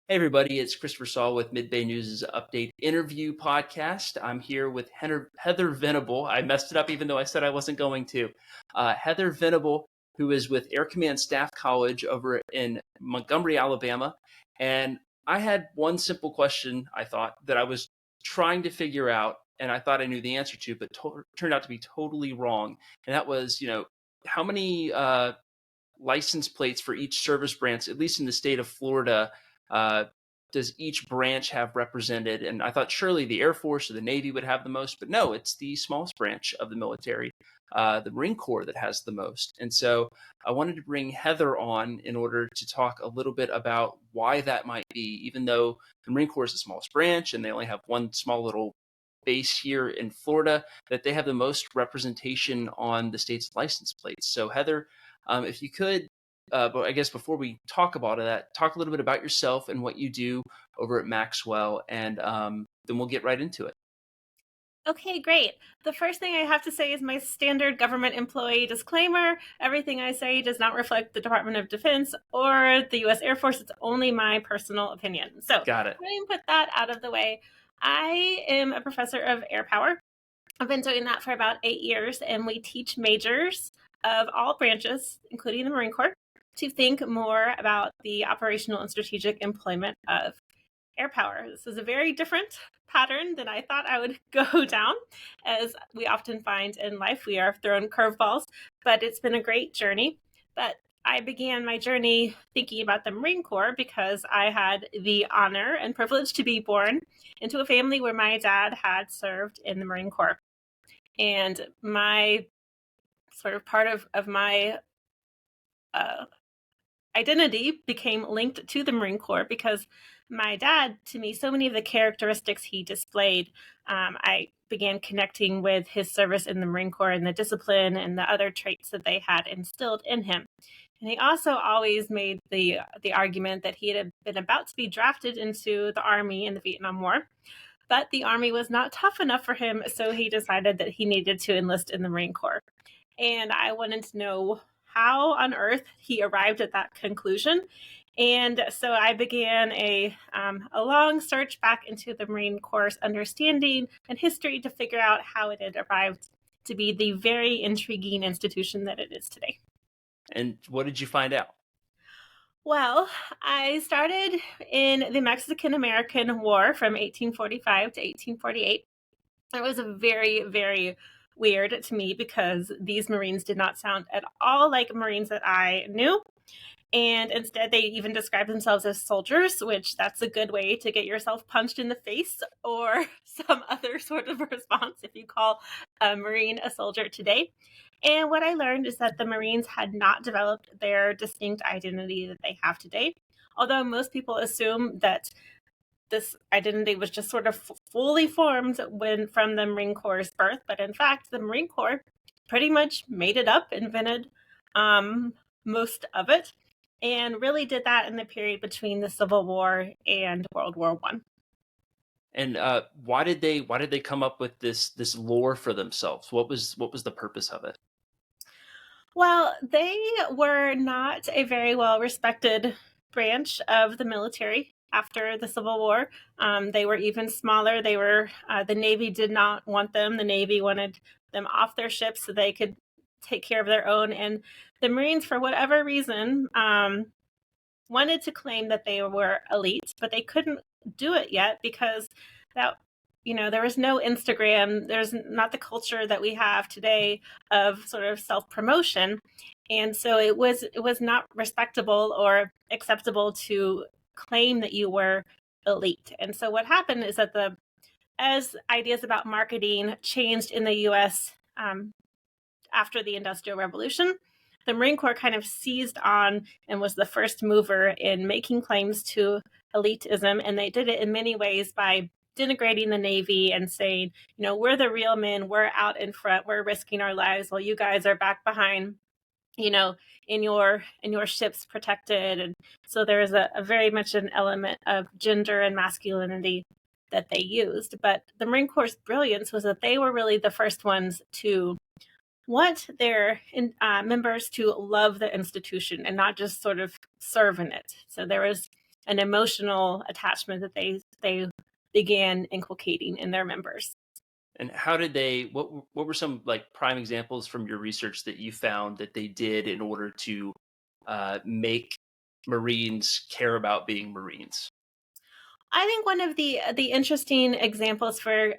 Hey everybody, it's Christopher Saul with Mid-Bay News' Update Interview Podcast. I'm here with Heather Venable. I messed it up even though I said I wasn't going to. Heather Venable, who is with Air Command Staff College over in Montgomery, Alabama. And I had one simple question, I thought, that I was trying to figure out, and I thought I knew the answer to, but turned out to be totally wrong. And that was, how many license plates for each service branch, at least in the state of Florida, uh, does each branch have represented? And I thought surely the Air Force or the Navy would have the most, but no, it's the smallest branch of the military, the Marine Corps, that has the most. And so I wanted to bring Heather on in order to talk a little bit about why that might be, even though the Marine Corps is the smallest branch and they only have one small little base here in Florida, that they have the most representation on the state's license plates. So Heather, if you could, but I guess before we talk about that, talk a little bit about yourself and what you do over at Maxwell, and then we'll get right into it. Okay, great. The first thing I have to say is my standard government employee disclaimer. Everything I say does not reflect the Department of Defense or the U.S. Air Force. It's only my personal opinion. So, Got it. I put that out of the way. I am a professor of air power. I've been doing that for about 8 years, and we teach majors of all branches, including the Marine Corps, to think more about the operational and strategic employment of air power. This is a very different pattern than I thought I would go down. As we often find in life, we are thrown curveballs, but it's been a great journey. But I began my journey thinking about the Marine Corps because I had the honor and privilege to be born into a family where my dad had served in the Marine Corps. And my sort of part of my identity became linked to the Marine Corps because my dad, to me, so many of the characteristics he displayed, I began connecting with his service in the Marine Corps and the discipline and the other traits that they had instilled in him. And he also always made the argument that he had been about to be drafted into the Army in the Vietnam War, but the Army was not tough enough for him, so he decided that he needed to enlist in the Marine Corps. And I wanted to know how on earth he arrived at that conclusion. And so I began a long search back into the Marine Corps' understanding and history to figure out how it had arrived to be the very intriguing institution that it is today. And what did you find out? Well, I started in the Mexican-American War from 1845 to 1848. It was a very, very weird to me because these Marines did not sound at all like Marines that I knew. And instead, they even described themselves as soldiers, which that's a good way to get yourself punched in the face or some other sort of response if you call a Marine a soldier today. And what I learned is that the Marines had not developed their distinct identity that they have today. Although most people assume that this identity was just sort of fully formed from the Marine Corps' birth, but in fact, the Marine Corps pretty much made it up, invented most of it, and really did that in the period between the Civil War and World War I. And why did they come up with this lore for themselves? What was the purpose of it? Well, they were not a very well respected branch of the military after the Civil War. They were even smaller. The Navy did not want them. The Navy wanted them off their ships so they could take care of their own. And the Marines, for whatever reason, wanted to claim that they were elite, but they couldn't do it yet because that there was no Instagram. There's not the culture that we have today of sort of self-promotion. And so it was not respectable or acceptable to claim that you were elite. And so what happened is that as ideas about marketing changed in the US after the Industrial Revolution, the Marine Corps kind of seized on and was the first mover in making claims to elitism. And they did it in many ways by denigrating the Navy and saying, we're the real men, we're out in front, we're risking our lives while you guys are back behind, in your ships protected. And so there is a very much an element of gender and masculinity that they used. But the Marine Corps' brilliance was that they were really the first ones to want their members to love the institution and not just sort of serve in it. So there was an emotional attachment that they began inculcating in their members. And how did they? What were some like prime examples from your research that you found that they did in order to make Marines care about being Marines? I think one of the interesting examples for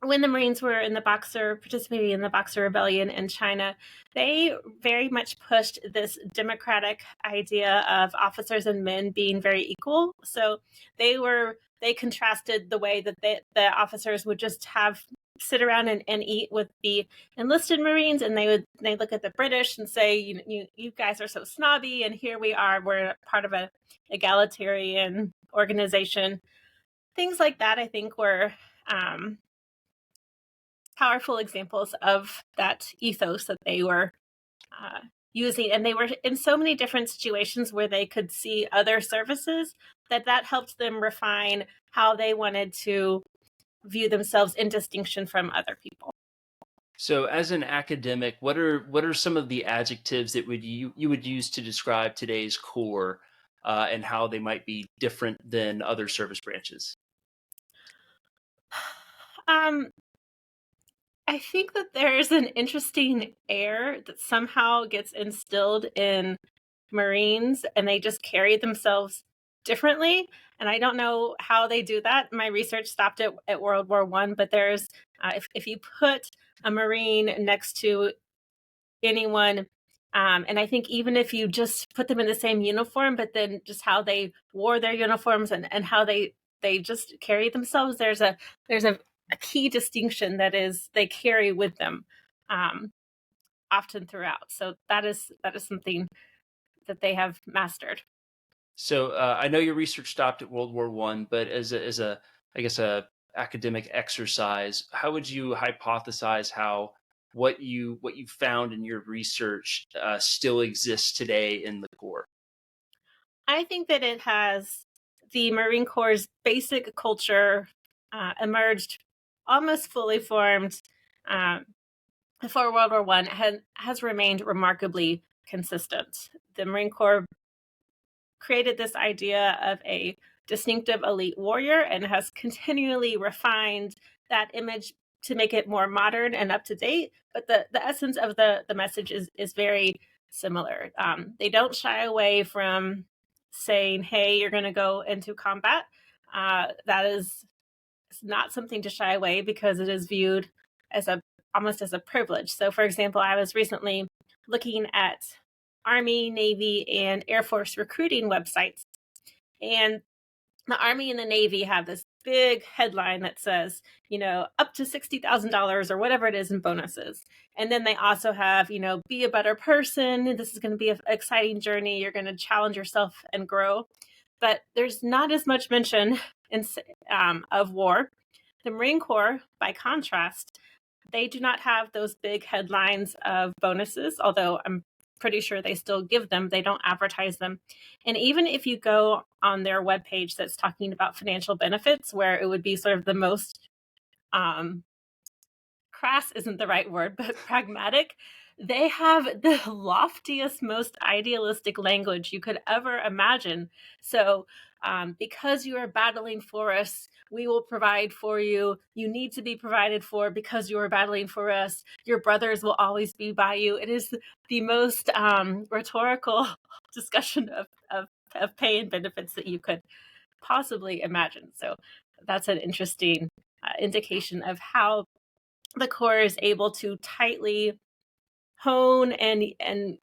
when the Marines were in the Boxer, participating in the Boxer Rebellion in China, they very much pushed this democratic idea of officers and men being very equal. So they contrasted the way that the officers would just have sit around and eat with the enlisted Marines, and they look at the British and say, you guys are so snobby, and here we are, we're part of a egalitarian organization. Things like that, I think, were powerful examples of that ethos that they were using. And they were in so many different situations where they could see other services that helped them refine how they wanted to view themselves in distinction from other people. So, as an academic, what are some of the adjectives that you would use to describe today's Corps and how they might be different than other service branches? Um, I think that there's an interesting air that somehow gets instilled in Marines, and they just carry themselves differently. And I don't know how they do that. My research stopped at World War One, but there's if you put a Marine next to anyone, and I think even if you just put them in the same uniform, but then just how they wore their uniforms and how they just carry themselves, there's a key distinction that is they carry with them often throughout. So that is something that they have mastered. So, I know your research stopped at World War One, but as a I guess a academic exercise, how would you hypothesize how what you found in your research still exists today in the Corps? I think that it has the Marine Corps' basic culture emerged almost fully formed before World War One has remained remarkably consistent. The Marine Corps created this idea of a distinctive elite warrior and has continually refined that image to make it more modern and up to date. But the essence of the message is very similar. They don't shy away from saying, hey, you're going to go into combat. That is not something to shy away because it is viewed as a almost as a privilege. So, for example, I was recently looking at Army, Navy, and Air Force recruiting websites, and the Army and the Navy have this big headline that says, up to $60,000 or whatever it is in bonuses. And then they also have, be a better person. This is going to be an exciting journey. You're going to challenge yourself and grow. But there's not as much mention of war. The Marine Corps, by contrast, they do not have those big headlines of bonuses, although I'm pretty sure they still give them. They don't advertise them. And even if you go on their webpage that's talking about financial benefits, where it would be sort of the most crass isn't the right word, but pragmatic, they have the loftiest, most idealistic language you could ever imagine. So, because you are battling for us, we will provide for you. You need to be provided for because you are battling for us. Your brothers will always be by you. It is the most rhetorical discussion of pay and benefits that you could possibly imagine. So, that's an interesting indication of how the Corps is able to tightly hone and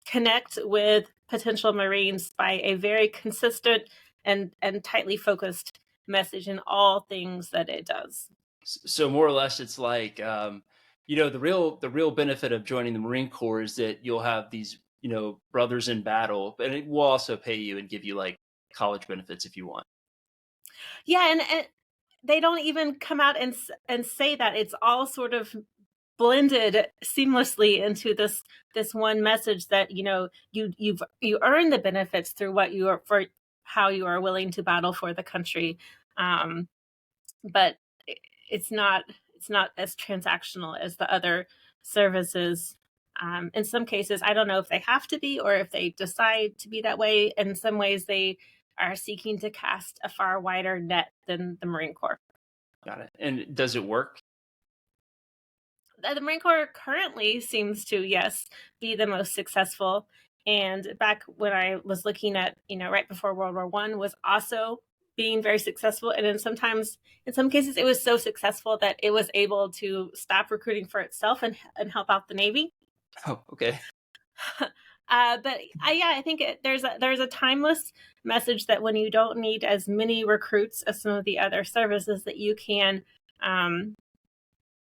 connect with potential Marines by a very consistent and tightly focused message in all things that it does. So more or less, it's like the real benefit of joining the Marine Corps is that you'll have these brothers in battle, but it will also pay you and give you like college benefits if you want. Yeah, and they don't even come out and say that. It's all sort of blended seamlessly into this one message that you earn the benefits through what you are for how you are willing to battle for the country, but it's not as transactional as the other services In some cases, I don't know if they have to be or if they decide to be that way. In some ways, they are seeking to cast a far wider net than the Marine Corps. Got it. And does it work? The Marine Corps currently seems to, yes, be the most successful. And back when I was looking at, right before World War I, was also being very successful. And in some cases, it was so successful that it was able to stop recruiting for itself and help out the Navy. Oh, okay. I think there's a timeless message that when you don't need as many recruits as some of the other services, that you can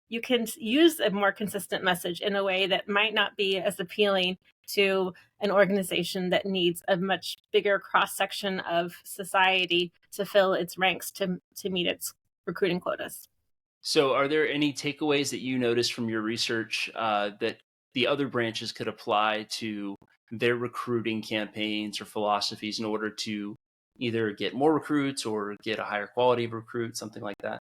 use a more consistent message in a way that might not be as appealing to an organization that needs a much bigger cross-section of society to fill its ranks to meet its recruiting quotas. So are there any takeaways that you noticed from your research that the other branches could apply to their recruiting campaigns or philosophies in order to either get more recruits or get a higher quality of recruit, something like that?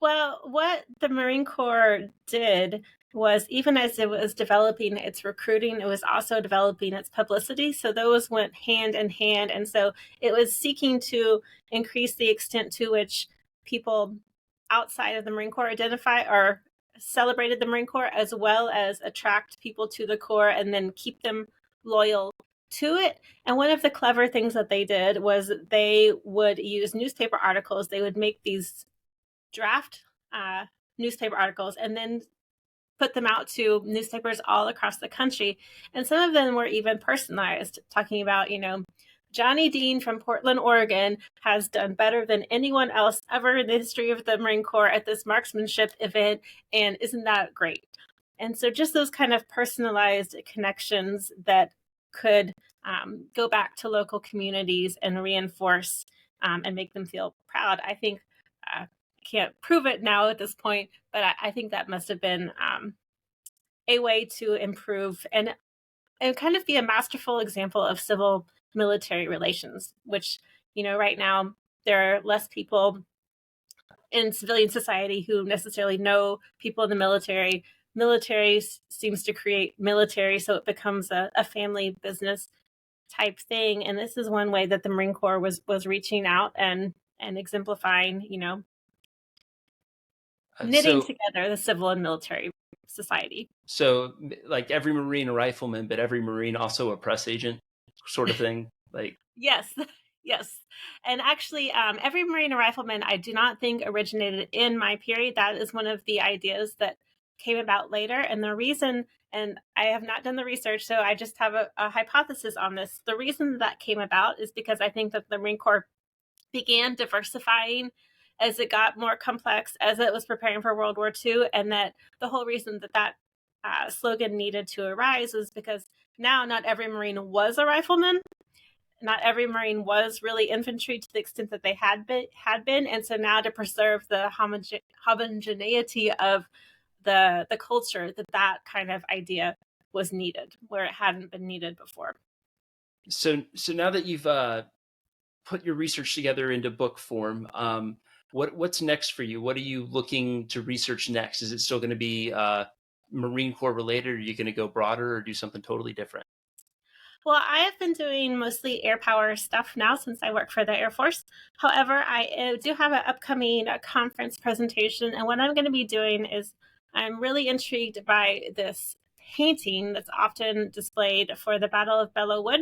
Well, what the Marine Corps did was, even as it was developing its recruiting, it was also developing its publicity. So those went hand in hand. And so it was seeking to increase the extent to which people outside of the Marine Corps identify or celebrated the Marine Corps, as well as attract people to the Corps and then keep them loyal to it. And one of the clever things that they did was they would use newspaper articles. They would make these draft newspaper articles and then put them out to newspapers all across the country. And some of them were even personalized, talking about, Johnny Dean from Portland, Oregon has done better than anyone else ever in the history of the Marine Corps at this marksmanship event. And isn't that great? And so just those kind of personalized connections that could go back to local communities and reinforce and make them feel proud. I think can't prove it now at this point, but I think that must have been a way to improve and kind of be a masterful example of civil military relations, which, right now there are less people in civilian society who necessarily know people in the military. Military seems to create military, so it becomes a family business type thing. And this is one way that the Marine Corps was reaching out and exemplifying, knitting together the civil and military society. So like every Marine a rifleman, but every Marine also a press agent sort of thing? Like Yes. Yes. And actually, every Marine a rifleman, I do not think originated in my period. That is one of the ideas that came about later. And the reason, and I have not done the research, so I just have a hypothesis on this. The reason that came about is because I think that the Marine Corps began diversifying as it got more complex, as it was preparing for World War II, and that the whole reason that slogan needed to arise was because now not every Marine was a rifleman. Not every Marine was really infantry to the extent that they had been. And so now, to preserve the homogeneity of the culture, that kind of idea was needed where it hadn't been needed before. So now that you've put your research together into book form, what's next for you? What are you looking to research next? Is it still going to be Marine Corps related? Or are you going to go broader or do something totally different? Well, I have been doing mostly air power stuff now since I work for the Air Force. However, I do have an upcoming conference presentation, and what I'm going to be doing is I'm really intrigued by this painting that's often displayed for the Battle of Belleau Wood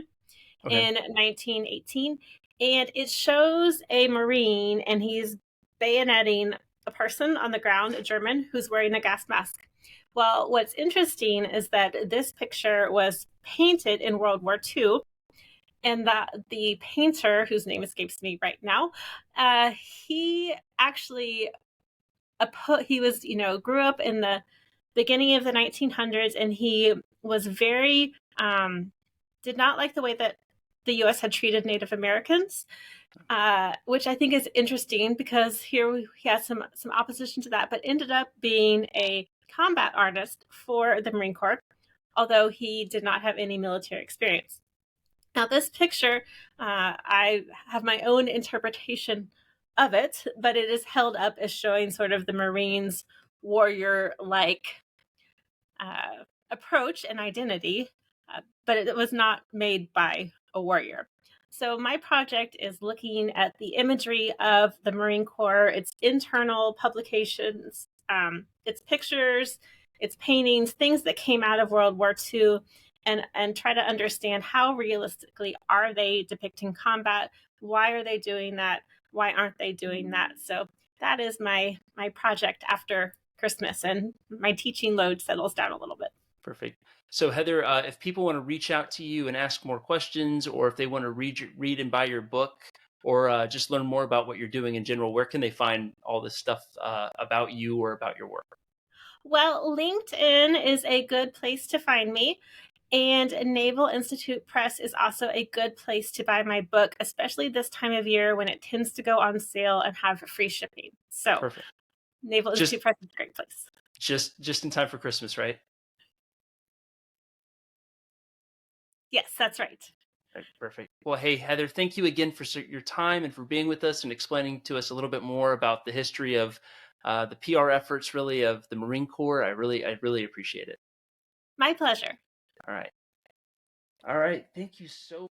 in 1918. And it shows a Marine, and he's bayoneting a person on the ground, a German, who's wearing a gas mask. Well, what's interesting is that this picture was painted in World War II, and that the painter, whose name escapes me right now, he actually grew up in the beginning of the 1900s, and he was very did not like the way that the U.S. had treated Native Americans, which I think is interesting because here he has some opposition to that, but ended up being a combat artist for the Marine Corps, although he did not have any military experience. Now, this picture, I have my own interpretation of it, but it is held up as showing sort of the Marines' warrior-like approach and identity, but it was not made by a warrior. So my project is looking at the imagery of the Marine Corps, its internal publications, its pictures, its paintings, things that came out of World War II, and try to understand how realistically are they depicting combat? Why are they doing that? Why aren't they doing that? So that is my project after Christmas, and my teaching load settles down a little bit. Perfect. So Heather, if people want to reach out to you and ask more questions, or if they want to read and buy your book, or just learn more about what you're doing in general, where can they find all this stuff about you or about your work? Well, LinkedIn is a good place to find me. And Naval Institute Press is also a good place to buy my book, especially this time of year when it tends to go on sale and have free shipping. So Perfect. Naval Institute Press is a great place. Just in time for Christmas, right? Yes, that's right. Perfect. Well, hey, Heather, thank you again for your time and for being with us and explaining to us a little bit more about the history of the PR efforts, really, of the Marine Corps. I really appreciate it. My pleasure. All right. All right. Thank you so